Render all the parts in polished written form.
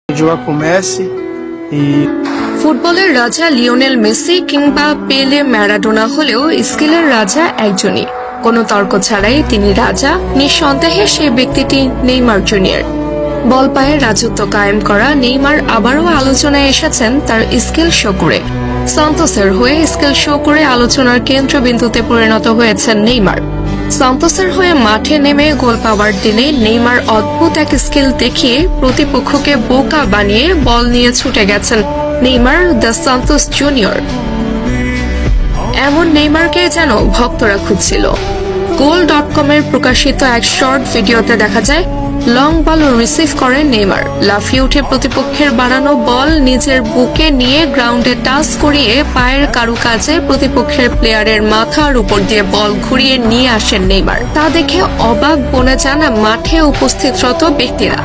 jogar com o Messi e ফুটবলের রাজা Lionel Messi কিংবা পেলে ম্যারাডোনা হলেও স্কিলের রাজা একজনই। কোনো তর্ক ছাড়াই তিনি রাজা, নিঃসন্দেহে সেই ব্যক্তিটি নেইমার জুনিয়র। বল পায়ে রাজত্ব কায়েম করা নেইমার আবারও আলোচনায় এসেছেন তার স্কিল শো করে। সান্তোসের হয়ে স্কিল শো করে আলোচনার কেন্দ্রবিন্দুতে পরিণত হয়েছেন নেইমার। সান্তোসের হয়ে মাঠে নেমে গোল পাওয়ার দিনে নেইমার অদ্ভুত এক স্কিল দেখিয়ে প্রতিপক্ষকে বোকা বানিয়ে বল নিয়ে ছুটে গেছেন নেইমার দ্য সান্তোস জুনিয়র। এমন নেইমারকে যেন ভক্তরা খুঁজছিল। goal.com-এর প্রকাশিত এক শর্ট ভিডিওতে দেখা যায় লং বল রিসিভ করেন নেইমার। লাফিয়ে উঠে প্রতিপক্ষের বাড়ানো বল নিজের বুকে নিয়ে গ্রাউন্ডে টাচ করিয়ে পায়ের কারুকাজে প্রতিপক্ষের প্লেয়ারের মাথার উপর দিয়ে বল ঘুরিয়ে নিয়ে আসেন নেইমার। তা দেখে অবাক বনে যান মাঠে উপস্থিতরত ব্যক্তিরা।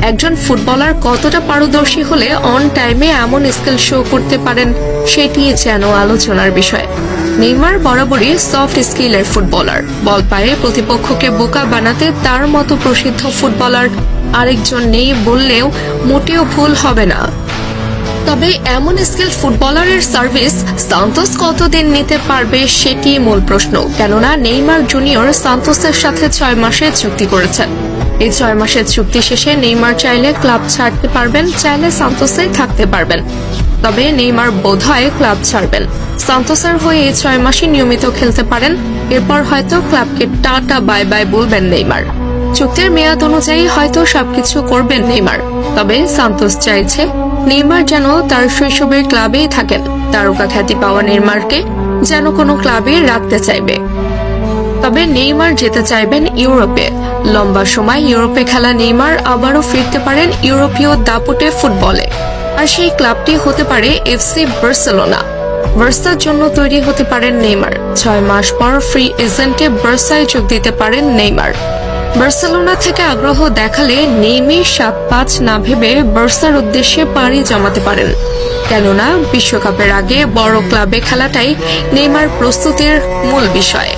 একজন ফুটবলার কতটা পারদর্শী হলে অন টাইমে এমন স্কিল শো করতে পারেন সেটি যেন আলোচনার বিষয়। নেইমার বরাবরই সফট স্কিলের ফুটবলার। বল পায়ে প্রতিপক্ষকে বোকা বানাতে তার মতো প্রসিদ্ধ ফুটবলার আরেকজন নেই বললেও মোটেও ভুল হবে না। তবে এমন স্কিল ফুটবলারের সার্ভিস সান্তোস কতদিন নিতে পারবে সেটি মূল প্রশ্ন। কেননা নেইমার জুনিয়র সান্তোসের সাথে 6 মাসের চুক্তি করেছেন। এই 6 মাসের চুক্তি শেষে নেইমার চাইলে ক্লাব ছাড়তে পারবেন, চাইলে সান্তোসে থাকতে পারবেন। তবে নেইমার বোধহয় ক্লাব ছাড়বেন। সান্তোসের হয়ে এই 6 মাসই নিয়মিত খেলতে পারেন, এরপর হয়তো ক্লাবকে টাটা বাই বাই বলবেন নেইমার। চুক্তির মেয়াদ অনুযায়ী হয়তো সবকিছু করবেন নেইমার। তবে সান্তোস চাইছে নেইমার যেন তার শৈশবের ক্লাবেই থাকেন। তারকা খ্যাতি পাওয়া নেইমারকে যেন কোনো ক্লাবে রাখতে চাইবে। তবে নেইমার যেতে চাইবেন ইউরোপে। লম্বা সময় ইউরোপে খেলা নেইমার আবারও ফিরতে পারেন ইউরোপীয় দাপুটে ফুটবলে। আর সেই ক্লাবটি হতে পারে এফসি বার্সেলোনা। বার্সার জন্য তৈরি হতে পারেন নেইমার। 6 মাস পর ফ্রি এজেন্টে বার্সায় যোগ দিতে পারেন নেইমার। বার্সেলোনা থেকে আগ্রহ দেখালে নেইমার 7-5 না ভেবে বার্সার উদ্দেশ্যে পাড়ি জমাতে পারেন। কেননা বিশ্বকাপের আগে বড় ক্লাবে খেলাটাই নেইমার প্রস্তুতির মূল বিষয়।